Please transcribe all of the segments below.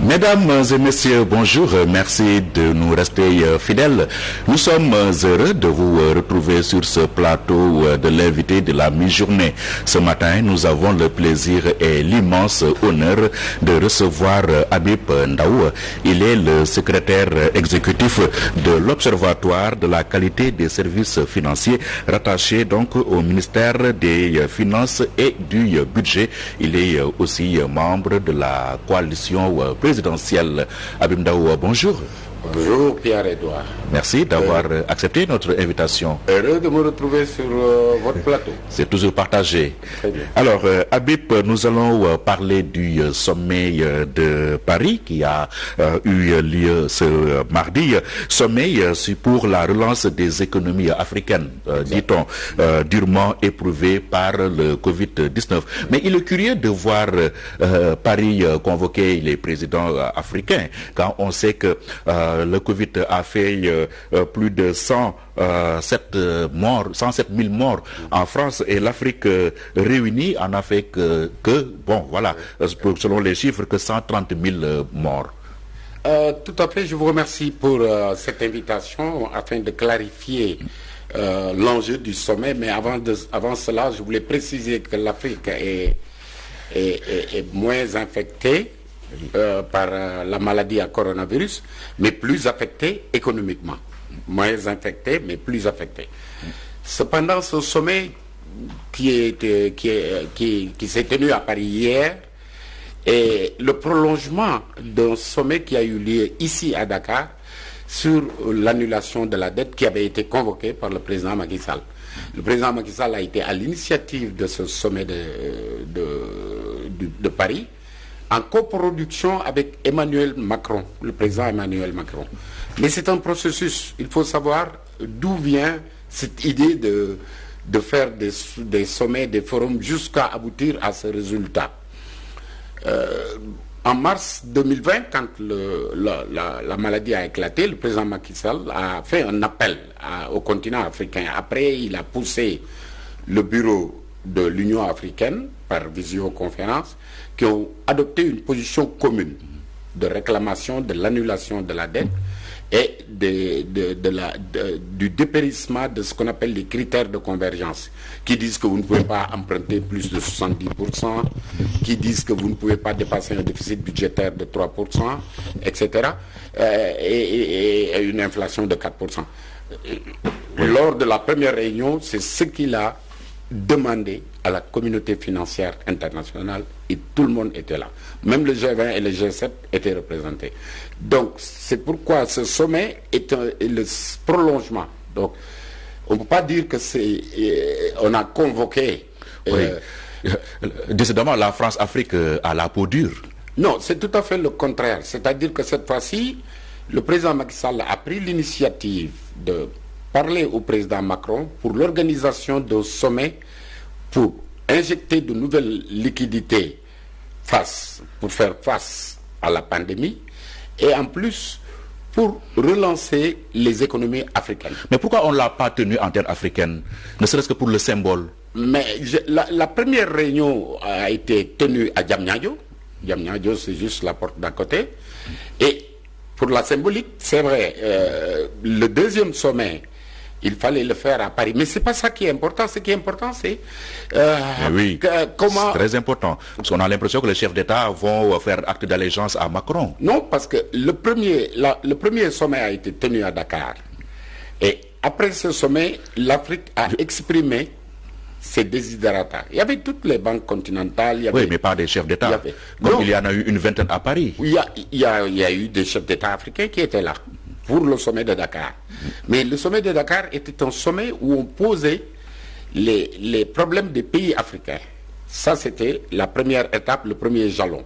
Mesdames et messieurs, bonjour. Merci de nous rester fidèles. Nous sommes heureux de vous retrouver sur ce plateau de l'invité de la mi-journée. Ce matin, nous avons le plaisir et l'immense honneur de recevoir Habib Ndao. Il est le secrétaire exécutif de l'Observatoire de la qualité des services financiers, rattaché donc au ministère des Finances et du Budget. Il est aussi membre de la coalition présidentielle. Habib Ndao, bonjour. Bonjour Pierre-Edouard. Merci d'avoir accepté notre invitation. Heureux de me retrouver sur votre plateau. C'est toujours partagé. Très bien. Alors, Habib, nous allons parler du sommet de Paris qui a eu lieu ce mardi. Sommet pour la relance des économies africaines, dit-on, durement éprouvées par le Covid-19. Mais il est curieux de voir Paris convoquer les présidents africains quand on sait que le Covid a fait plus de 107 000 morts en France et l'Afrique réunie en a fait que selon les chiffres, que 130 000 morts. Tout à fait, je vous remercie pour cette invitation afin de clarifier l'enjeu du sommet. Mais avant cela, je voulais préciser que l'Afrique est moins infectée par la maladie à coronavirus, mais plus affecté économiquement. Moins infecté, mais plus affecté. Cependant, ce sommet qui s'est tenu à Paris hier est le prolongement d'un sommet qui a eu lieu ici à Dakar sur l'annulation de la dette qui avait été convoqué par le président Macky Sall. Le président Macky Sall a été à l'initiative de ce sommet de Paris, en coproduction avec Emmanuel Macron, le président Emmanuel Macron. Mais c'est un processus. Il faut savoir d'où vient cette idée de faire des sommets, des forums, jusqu'à aboutir à ce résultat. En mars 2020, quand la maladie a éclaté, le président Macky Sall a fait un appel au continent africain. Après, il a poussé le bureau de l'Union africaine par visioconférence, qui ont adopté une position commune de réclamation de l'annulation de la dette et du dépérissement de ce qu'on appelle les critères de convergence, qui disent que vous ne pouvez pas emprunter plus de 70%, qui disent que vous ne pouvez pas dépasser un déficit budgétaire de 3%, etc., et une inflation de 4%. Lors de la première réunion, c'est ce qu'il a demandé à la communauté financière internationale et tout le monde était là. Même le G20 et le G7 étaient représentés. Donc c'est pourquoi ce sommet est le prolongement. Donc on ne peut pas dire que on a convoqué... Décidément, la France-Afrique a la peau dure. Non, c'est tout à fait le contraire. C'est-à-dire que cette fois-ci, le président Macky Sall a pris l'initiative de parler au président Macron pour l'organisation d'un sommet pour injecter de nouvelles liquidités pour faire face à la pandémie et en plus pour relancer les économies africaines. Mais pourquoi on ne l'a pas tenu en terre africaine, ne serait-ce que pour le symbole? Mais la première réunion a été tenue à Diamniadio. Diamniadio, c'est juste la porte d'à côté. Et pour la symbolique, c'est vrai, le deuxième sommet, il fallait le faire à Paris. Mais ce n'est pas ça qui est important. Ce qui est important, c'est comment... C'est très important. Parce qu'on a l'impression que les chefs d'État vont faire acte d'allégeance à Macron. Non, parce que le premier sommet a été tenu à Dakar. Et après ce sommet, l'Afrique a exprimé ses desiderata. Il y avait toutes les banques continentales. Oui, mais pas des chefs d'État. Il y en a eu une vingtaine à Paris. Il y a eu des chefs d'État africains qui étaient là pour le sommet de Dakar. Mais le sommet de Dakar était un sommet où on posait les problèmes des pays africains. Ça, c'était la première étape, le premier jalon.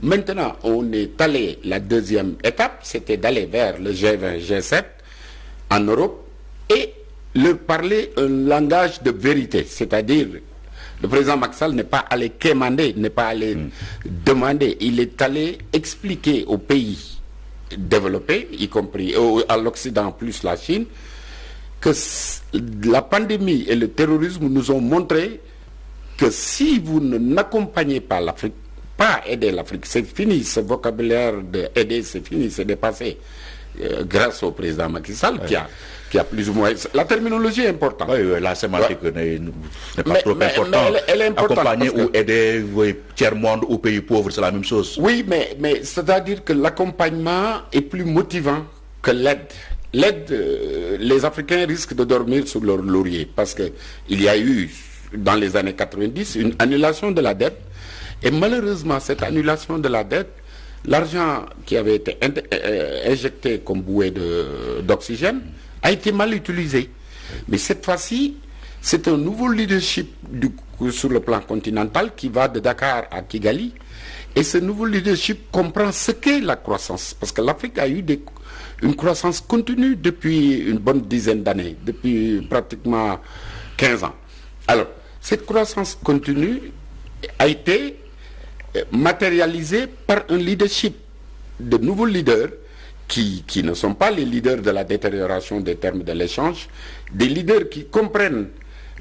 Maintenant, on est allé, la deuxième étape, c'était d'aller vers le G20, G7 en Europe et leur parler un langage de vérité. C'est-à-dire, le président Macky Sall n'est pas allé quémander, n'est pas allé demander. Il est allé expliquer aux pays développés, y compris à l'Occident plus la Chine, que la pandémie et le terrorisme nous ont montré que si vous n'accompagnez pas l'Afrique, pas aider l'Afrique. C'est fini, ce vocabulaire de aider, c'est fini, c'est dépassé. Grâce au président Macky Sall qui a plus ou moins... La terminologie est importante. Oui, la sémantique n'est pas trop importante. Elle est importante. Accompagner ou aider tiers-monde ou pays pauvres, c'est la même chose. Oui, mais c'est-à-dire que l'accompagnement est plus motivant que l'aide. L'aide, les Africains risquent de dormir sur leur laurier parce qu'il y a eu, dans les années 90, une annulation de la dette. Et malheureusement, cette annulation de la dette, l'argent qui avait été injecté comme bouée d'oxygène a été mal utilisé. Mais cette fois-ci, c'est un nouveau leadership sur le plan continental qui va de Dakar à Kigali. Et ce nouveau leadership comprend ce qu'est la croissance. Parce que l'Afrique a eu une croissance continue depuis une bonne dizaine d'années, depuis pratiquement 15 ans. Alors, cette croissance continue a été matérialisée par un leadership de nouveaux leaders qui ne sont pas les leaders de la détérioration des termes de l'échange, des leaders qui comprennent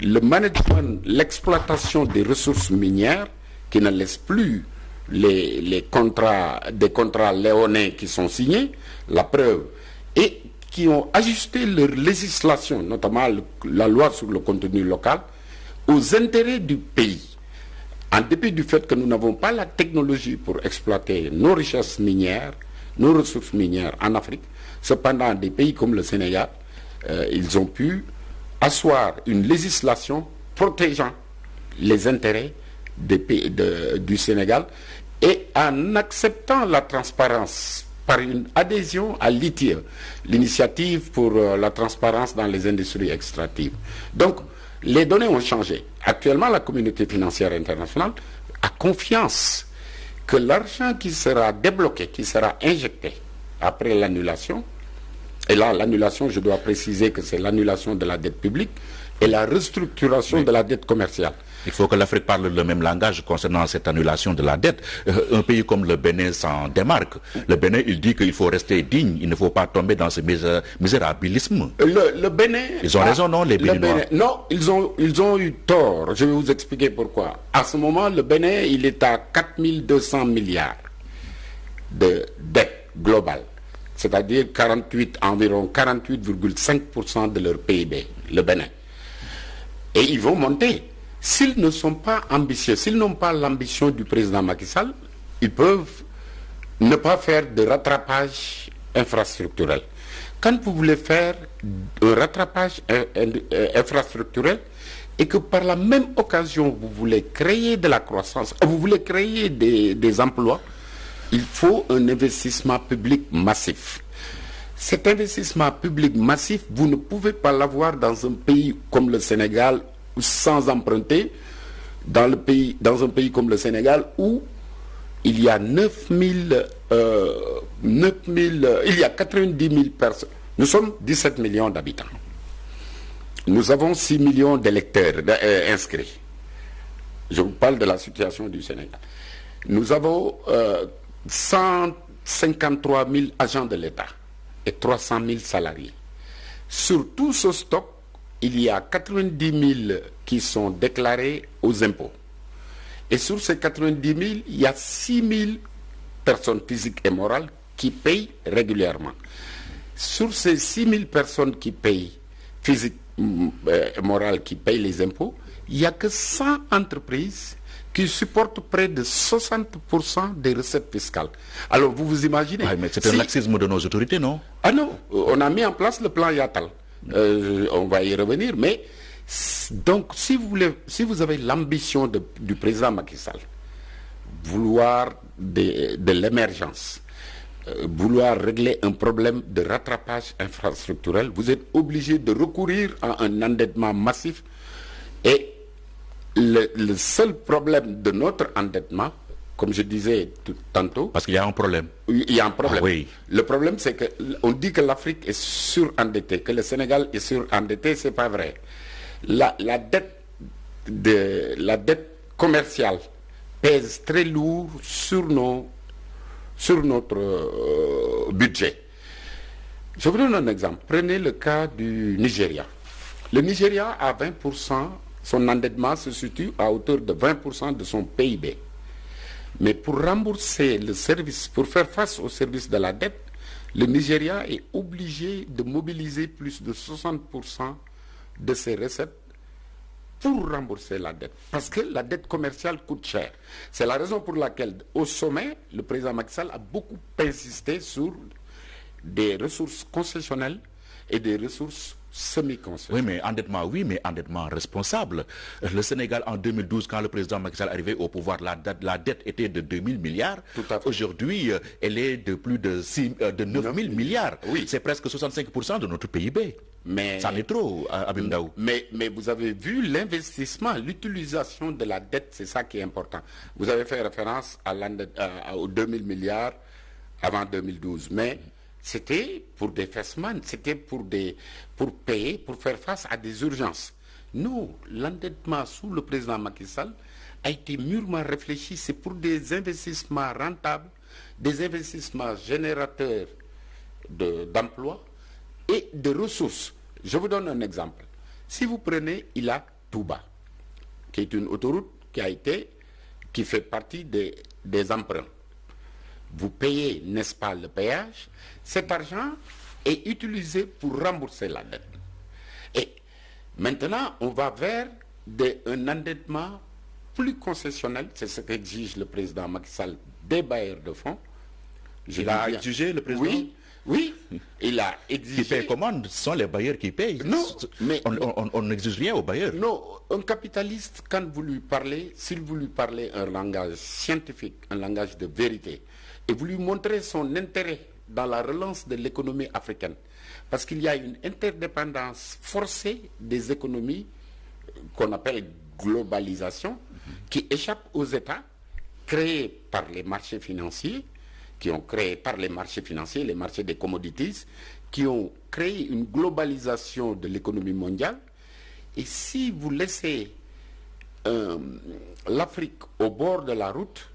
le management, l'exploitation des ressources minières, qui ne laissent plus des contrats léonins qui sont signés, la preuve, et qui ont ajusté leur législation, notamment la loi sur le contenu local, aux intérêts du pays. En dépit du fait que nous n'avons pas la technologie pour exploiter nos richesses minières, nos ressources minières en Afrique, cependant des pays comme le Sénégal, ils ont pu asseoir une législation protégeant les intérêts des pays du Sénégal et en acceptant la transparence par une adhésion à l'ITIE, l'initiative pour la transparence dans les industries extractives. Donc, les données ont changé. Actuellement, la communauté financière internationale a confiance que l'argent qui sera débloqué, qui sera injecté après l'annulation, et là, l'annulation, je dois préciser que c'est l'annulation de la dette publique et la restructuration de la dette commerciale. Il faut que l'Afrique parle le même langage concernant cette annulation de la dette. Un pays comme le Bénin s'en démarque. Le Bénin, il dit qu'il faut rester digne, il ne faut pas tomber dans ce misérabilisme. Le Bénin... Ils ont raison, non, les Béninois? Non, ils ont eu tort. Je vais vous expliquer pourquoi. À ce moment, le Bénin, il est à 4200 milliards de dette globale. C'est-à-dire environ 48,5% de leur PIB, le Bénin. Et ils vont monter. S'ils ne sont pas ambitieux, s'ils n'ont pas l'ambition du président Macky Sall, ils peuvent ne pas faire de rattrapage infrastructurel. Quand vous voulez faire un rattrapage infrastructurel et que par la même occasion vous voulez créer de la croissance, vous voulez créer des emplois, il faut un investissement public massif. Cet investissement public massif, vous ne pouvez pas l'avoir dans un pays comme le Sénégal sans emprunter, dans un pays comme le Sénégal où il y a 90 000 personnes. Nous sommes 17 millions d'habitants. Nous avons 6 millions d'électeurs inscrits. Je vous parle de la situation du Sénégal. Nous avons 153 000 agents de l'État et 300 000 salariés. Sur tout ce stock, il y a 90 000 qui sont déclarés aux impôts. Et sur ces 90 000, il y a 6 000 personnes physiques et morales qui payent régulièrement. Sur ces 6 000 personnes qui payent, physiques et morales, qui payent les impôts, il n'y a que 100 entreprises qui supportent près de 60% des recettes fiscales. Alors vous vous imaginez... Ouais, mais c'est un laxisme de nos autorités, non? Ah non, on a mis en place le plan Yatal. On va y revenir, mais donc si vous avez l'ambition du président Macky Sall, vouloir de l'émergence, vouloir régler un problème de rattrapage infrastructurel, vous êtes obligé de recourir à un endettement massif. Et le seul problème de notre endettement, comme je disais tantôt... Parce qu'il y a un problème. Il y a un problème. Ah, oui. Le problème, c'est qu'on dit que l'Afrique est surendettée, que le Sénégal est surendetté, c'est pas vrai. La dette commerciale pèse très lourd sur notre budget. Je vous donne un exemple. Prenez le cas du Nigeria. Le Nigeria, à 20%, son endettement se situe à hauteur de 20% de son PIB. Mais pour rembourser le service, pour faire face au service de la dette, le Nigeria est obligé de mobiliser plus de 60% de ses recettes pour rembourser la dette. Parce que la dette commerciale coûte cher. C'est la raison pour laquelle, au sommet, le président Macky Sall a beaucoup insisté sur des ressources concessionnelles et des ressources semi-concessionnelles. Oui, mais endettement responsable. Le Sénégal, en 2012, quand le président Macky Sall est arrivé au pouvoir, la dette était de 2 000 milliards. Tout à fait. Aujourd'hui, elle est de plus de 9 000 milliards. Oui. C'est presque 65% de notre PIB. Mais, ça en est trop, Habib Ndao. Mais vous avez vu l'investissement, l'utilisation de la dette, c'est ça qui est important. Vous avez fait référence aux 2 000 milliards avant 2012. Mais c'était pour des fessemans, c'était pour payer, pour faire face à des urgences. Nous, l'endettement sous le président Macky Sall a été mûrement réfléchi. C'est pour des investissements rentables, des investissements générateurs d'emplois et de ressources. Je vous donne un exemple. Si vous prenez Ila Touba, qui est une autoroute qui fait partie des emprunts, vous payez, n'est-ce pas, le péage, cet argent est utilisé pour rembourser la dette. Et maintenant, on va vers un endettement plus concessionnel, c'est ce qu'exige le président Macky Sall des bailleurs de fonds. Il a exigé, le président? Oui, il a exigé. Qui paye commande, ce sont les bailleurs qui payent. Non, mais on n'exige rien aux bailleurs. Non, un capitaliste, quand vous lui parlez, s'il vous lui parlez un langage scientifique, un langage de vérité, et vous lui montrez son intérêt dans la relance de l'économie africaine, parce qu'il y a une interdépendance forcée des économies qu'on appelle globalisation, qui échappe aux États, créés par les marchés financiers, les marchés des commodities, qui ont créé une globalisation de l'économie mondiale. Et si vous laissez l'Afrique au bord de la route,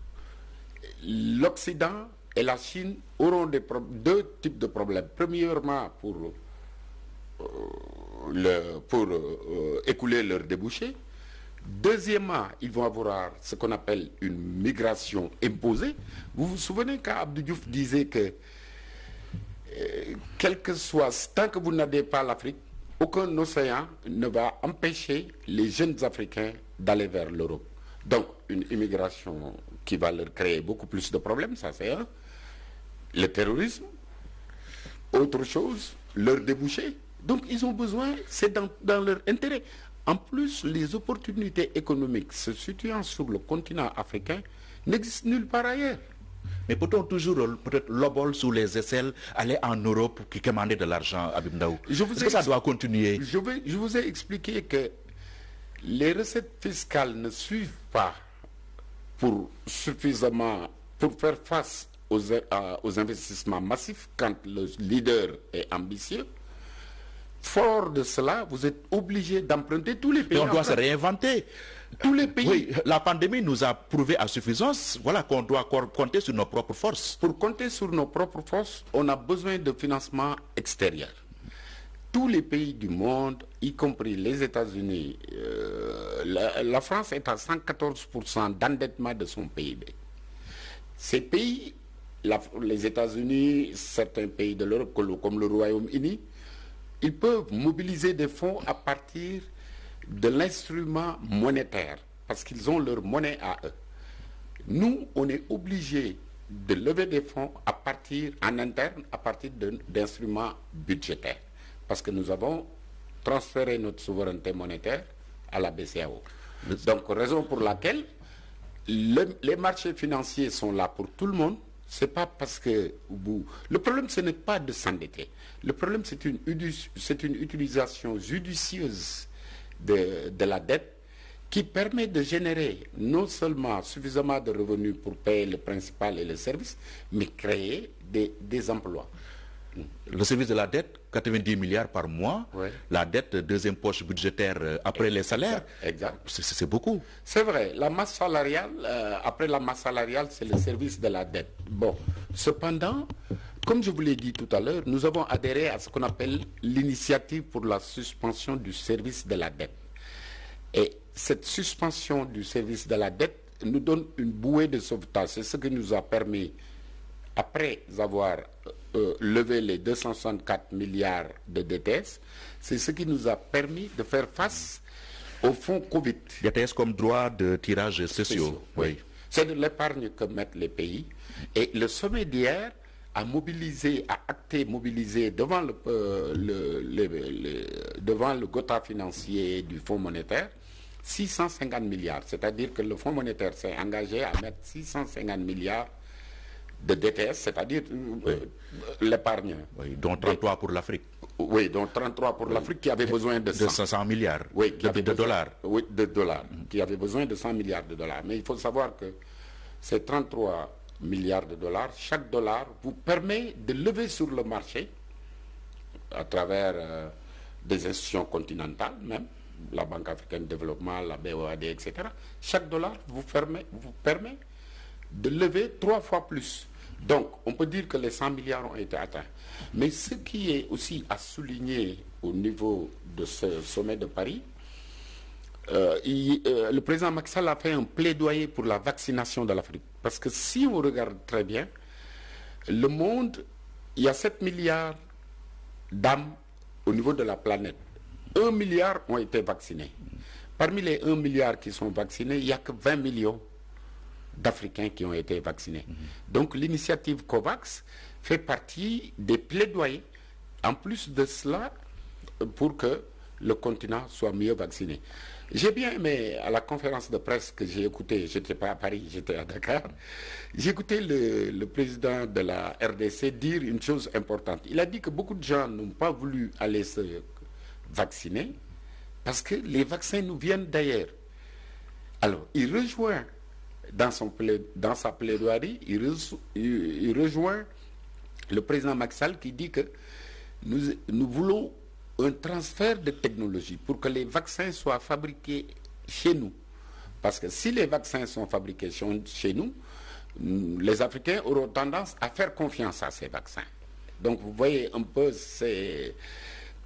l'Occident et la Chine auront deux types de problèmes. Premièrement, pour écouler leurs débouchés. Deuxièmement, ils vont avoir ce qu'on appelle une migration imposée. Vous vous souvenez quand Abdou Diouf disait que quel que soit, tant que vous n'aidez pas l'Afrique, aucun océan ne va empêcher les jeunes Africains d'aller vers l'Europe. Donc, une immigration qui va leur créer beaucoup plus de problèmes, ça c'est un. Le terrorisme, autre chose, leur débouché. Donc, ils ont besoin, c'est dans leur intérêt. En plus, les opportunités économiques se situant sur le continent africain n'existent nulle part ailleurs. Mais peut-on toujours, peut-être, l'obol sous les aisselles, aller en Europe qui commander de l'argent, Habib Ndao? Est-ce que ça doit continuer? Je vous ai expliqué que les recettes fiscales ne suivent pas pour faire face aux investissements massifs quand le leader est ambitieux. Fort de cela, vous êtes obligé d'emprunter tous les pays. Et on doit se réinventer. Tous les pays. Oui, la pandémie nous a prouvé à suffisance, voilà, qu'on doit compter sur nos propres forces. Pour compter sur nos propres forces, on a besoin de financement extérieur. Tous les pays du monde, y compris les États-Unis, la France est à 114% d'endettement de son PIB. Ces pays, les États-Unis, certains pays de l'Europe, comme le Royaume-Uni, ils peuvent mobiliser des fonds à partir de l'instrument monétaire, parce qu'ils ont leur monnaie à eux. Nous, on est obligé de lever des fonds en interne, à partir d'instruments budgétaires, parce que nous avons transféré notre souveraineté monétaire à la BCEAO. Donc, raison pour laquelle les marchés financiers sont là pour tout le monde. C'est pas parce que le problème, ce n'est pas de s'endetter. Le problème, c'est une utilisation judicieuse de la dette qui permet de générer non seulement suffisamment de revenus pour payer le principal et le service, mais créer des emplois. Le service de la dette, 90 milliards par mois. Ouais. La dette, deuxième poche budgétaire après les salaires. Exact. C'est beaucoup. C'est vrai. La masse salariale, après la masse salariale, c'est le service de la dette. Bon. Cependant, comme je vous l'ai dit tout à l'heure, nous avons adhéré à ce qu'on appelle l'initiative pour la suspension du service de la dette. Et cette suspension du service de la dette nous donne une bouée de sauvetage. C'est ce qui nous a permis, après avoir levé les 264 milliards de DTS, c'est ce qui nous a permis de faire face au fonds Covid. DTS comme droit de tirage sociaux. Oui. C'est de l'épargne que mettent les pays. Et le sommet d'hier a mobilisé devant devant le quota financier du Fonds monétaire 650 milliards. C'est-à-dire que le Fonds monétaire s'est engagé à mettre 650 milliards de DTS, c'est-à-dire l'épargne. Oui, dont 33 pour l'Afrique. Oui, dont 33 pour l'Afrique qui avait besoin de 500 milliards de dollars. Oui, de dollars, qui avait besoin de 100 milliards de dollars. Mais il faut savoir que ces 33 milliards de dollars, chaque dollar vous permet de lever sur le marché, à travers des institutions continentales même, la Banque africaine de développement, la BOAD, etc. Chaque dollar vous permet de lever 3 fois plus. Donc, on peut dire que les 100 milliards ont été atteints. Mais ce qui est aussi à souligner au niveau de ce sommet de Paris, le président Macky Sall a fait un plaidoyer pour la vaccination de l'Afrique. Parce que si on regarde très bien, le monde, il y a 7 milliards d'âmes au niveau de la planète. 1 milliard ont été vaccinés. Parmi les 1 milliard qui sont vaccinés, il n'y a que 20 millions d'Africains qui ont été vaccinés. Donc l'initiative COVAX fait partie des plaidoyers, en plus de cela, pour que le continent soit mieux vacciné. J'ai bien aimé à la conférence de presse que j'ai écoutée, je n'étais pas à Paris, j'étais à Dakar, j'ai écouté le président de la RDC dire une chose importante. Il a dit que beaucoup de gens n'ont pas voulu aller se vacciner parce que les vaccins nous viennent d'ailleurs. Alors, il rejoint dans sa plaidoirie, il rejoint le président Macky Sall qui dit que nous voulons un transfert de technologie pour que les vaccins soient fabriqués chez nous. Parce que si les vaccins sont fabriqués chez nous, les Africains auront tendance à faire confiance à ces vaccins. Donc vous voyez un peu, c'est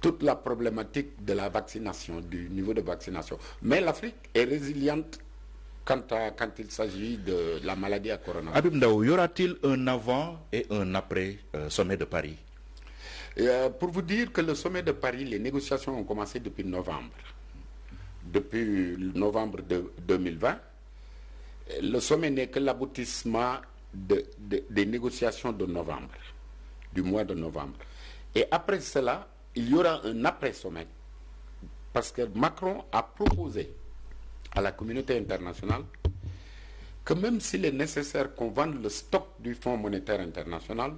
toute la problématique de la vaccination, du niveau de vaccination. Mais l'Afrique est résiliente quand il s'agit de la maladie à coronavirus. Habib Ndao, y aura-t-il un avant et un après sommet de Paris? Pour vous dire que le sommet de Paris, les négociations ont commencé depuis novembre. Depuis novembre 2020, le sommet n'est que l'aboutissement des négociations de novembre, du mois de novembre. Et après cela, il y aura un après-sommet. Parce que Macron a proposé à la communauté internationale que même s'il est nécessaire qu'on vende le stock du Fonds monétaire international,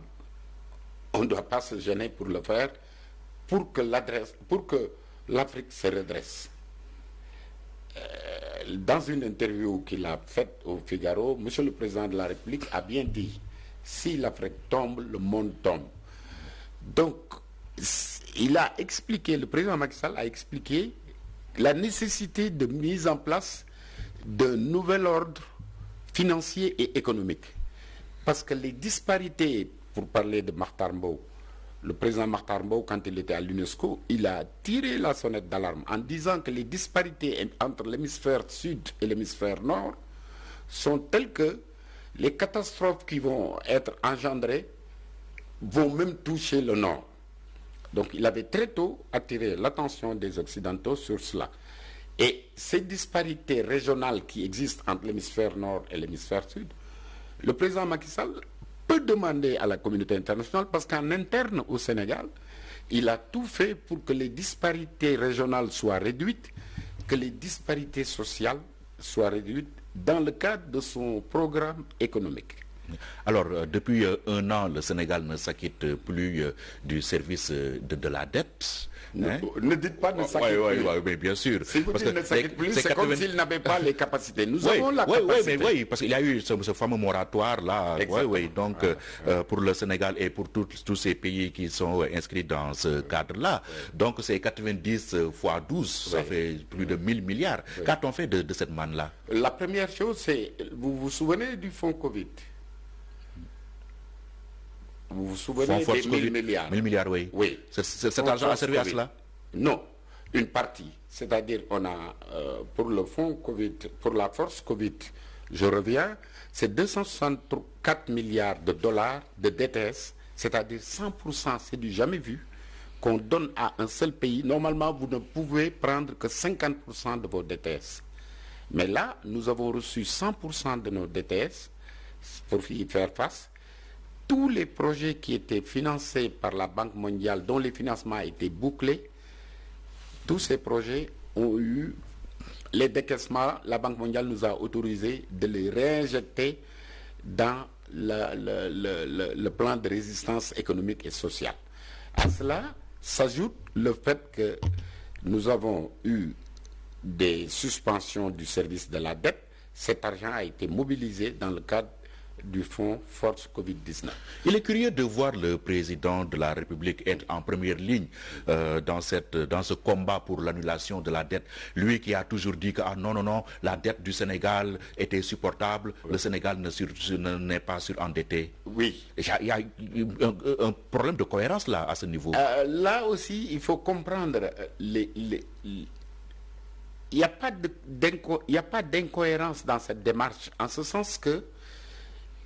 on ne doit pas se gêner pour le faire pour que l'Afrique se redresse. Dans une interview qu'il a faite au Figaro, M. le Président de la République a bien dit « Si l'Afrique tombe, le monde tombe ». Donc, il a expliqué, le président Macky Sall a expliqué la nécessité de mise en place d'un nouvel ordre financier et économique. Parce que les disparités, pour parler de Makhtar Mbow, le président Makhtar Mbow, quand il était à l'UNESCO, il a tiré la sonnette d'alarme en disant que les disparités entre l'hémisphère sud et l'hémisphère nord sont telles que les catastrophes qui vont être engendrées vont même toucher le nord. Donc il avait très tôt attiré l'attention des Occidentaux sur cela. Et ces disparités régionales qui existent entre l'hémisphère nord et l'hémisphère sud, le président Macky Sall peut demander à la communauté internationale, parce qu'en interne au Sénégal, il a tout fait pour que les disparités régionales soient réduites, que les disparités sociales soient réduites dans le cadre de son programme économique. Alors, depuis un an, le Sénégal ne s'acquitte plus du service de la dette. Ne dites pas ne s'acquitte plus. Oui, mais bien sûr. Si vous dites ne s'acquitte plus, c'est comme s'il n'avait pas les capacités. Nous avons la capacité. Oui, parce qu'il y a eu ce fameux moratoire-là. Oui, donc pour le Sénégal et pour tous ces pays qui sont inscrits dans ce cadre-là. Donc c'est 90 fois 12, ça fait plus de 1000 milliards. Qu'a-t-on fait de cette manne-là? La première chose, c'est, vous vous souvenez du fonds Covid? Vous vous souvenez des 1000 milliards? 1000 milliards, oui. Oui. Cet argent a servi à cela? Non, une partie. C'est-à-dire on a, pour le fonds Covid, pour la force Covid, Je reviens, c'est 264 milliards de dollars de DTS, c'est-à-dire 100%, c'est du jamais vu, qu'on donne à un seul pays. Normalement, vous ne pouvez prendre que 50% de vos DTS. Mais là, nous avons reçu 100% de nos DTS pour y faire face. Tous les projets qui étaient financés par la Banque mondiale, dont les financements étaient bouclés, tous ces projets ont eu les décaissements. La Banque mondiale nous a autorisé de les réinjecter dans le plan de résistance économique et sociale. À cela s'ajoute le fait que nous avons eu des suspensions du service de la dette. Cet argent a été mobilisé dans le cadre du fonds Force Covid-19. Il est curieux de voir le président de la République être en première ligne dans ce combat pour l'annulation de la dette. Lui qui a toujours dit que non, la dette du Sénégal était supportable, le Sénégal n'est pas surendetté. Oui. Il y a un problème de cohérence là, à ce niveau. Là aussi, il faut comprendre il n'y a pas d'incohérence dans cette démarche, en ce sens que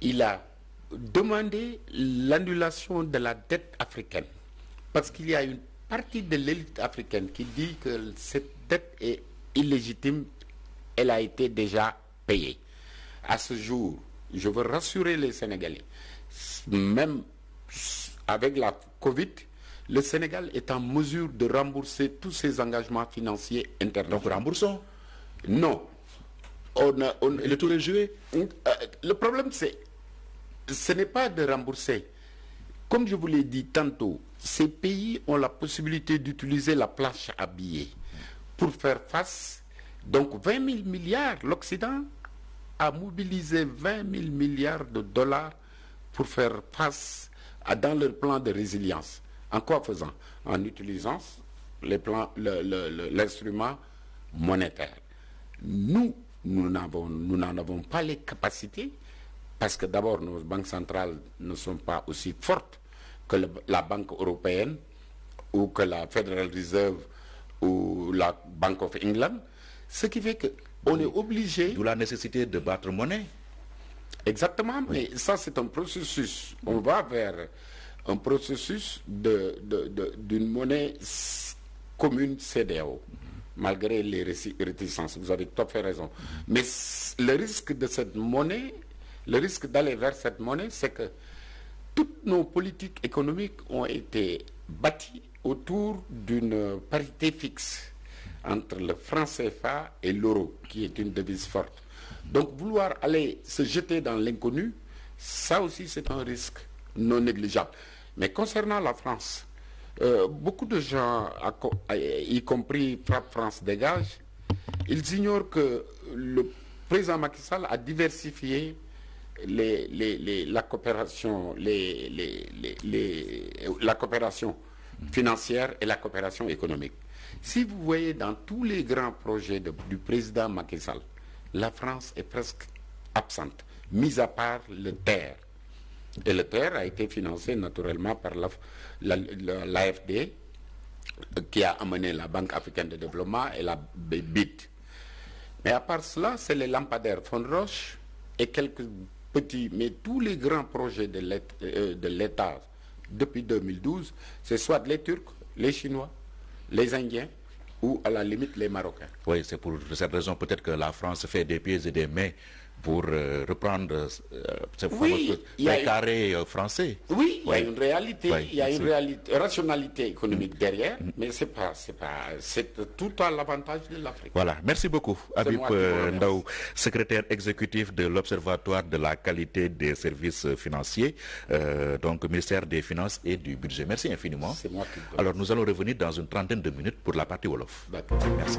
il a demandé l'annulation de la dette africaine. Parce qu'il y a une partie de l'élite africaine qui dit que cette dette est illégitime, elle a été déjà payée. À ce jour, je veux rassurer les Sénégalais, même avec la Covid, le Sénégal est en mesure de rembourser tous ses engagements financiers internationaux. Donc remboursons. Non. Et le tour est joué. Le problème, ce n'est pas de rembourser. Comme je vous l'ai dit tantôt, ces pays ont la possibilité d'utiliser la planche à billets pour faire face. Donc 20 000 milliards, l'Occident a mobilisé 20 000 milliards de dollars pour faire face dans leur plan de résilience. En quoi faisant? En utilisant l'instrument monétaire. Nous n'en avons pas les capacités, parce que d'abord nos banques centrales ne sont pas aussi fortes que la Banque européenne ou que la Federal Reserve ou la Bank of England, ce qui fait qu'on est obligé... D'où la nécessité de battre monnaie. Exactement, mais ça c'est un processus. On va vers un processus d'une monnaie commune CEDEAO. Malgré les réticences, vous avez tout à fait raison. Mais le risque de cette monnaie, le risque d'aller vers cette monnaie, c'est que toutes nos politiques économiques ont été bâties autour d'une parité fixe entre le franc CFA et l'euro, qui est une devise forte. Donc vouloir aller se jeter dans l'inconnu, ça aussi c'est un risque non négligeable. Mais concernant la France, beaucoup de gens, y compris Frappe France Dégage, ils ignorent que le président Macky Sall a diversifié la coopération, la coopération financière et la coopération économique. Si vous voyez dans tous les grands projets du président Macky Sall, la France est presque absente, mis à part le TER. Et le TER a été financé naturellement par l'AFD, qui a amené la Banque africaine de développement et la BID. Mais à part cela, c'est les lampadaires Fondroche et quelques petits, mais tous les grands projets de l'État depuis 2012, c'est soit les Turcs, les Chinois, les Indiens ou à la limite les Marocains. Oui, c'est pour cette raison peut-être que la France fait des pieds et des mains pour reprendre ce fameux carré français. Oui, il y a une réalité, il y a une rationalité économique derrière, mais c'est tout à l'avantage de l'Afrique. Voilà, merci beaucoup. Habib Ndao, secrétaire exécutif de l'Observatoire de la qualité des services financiers, donc ministère des Finances et du Budget. Merci infiniment. C'est moi qui Alors nous allons revenir dans une trentaine de minutes pour la partie Wolof. D'accord. Merci.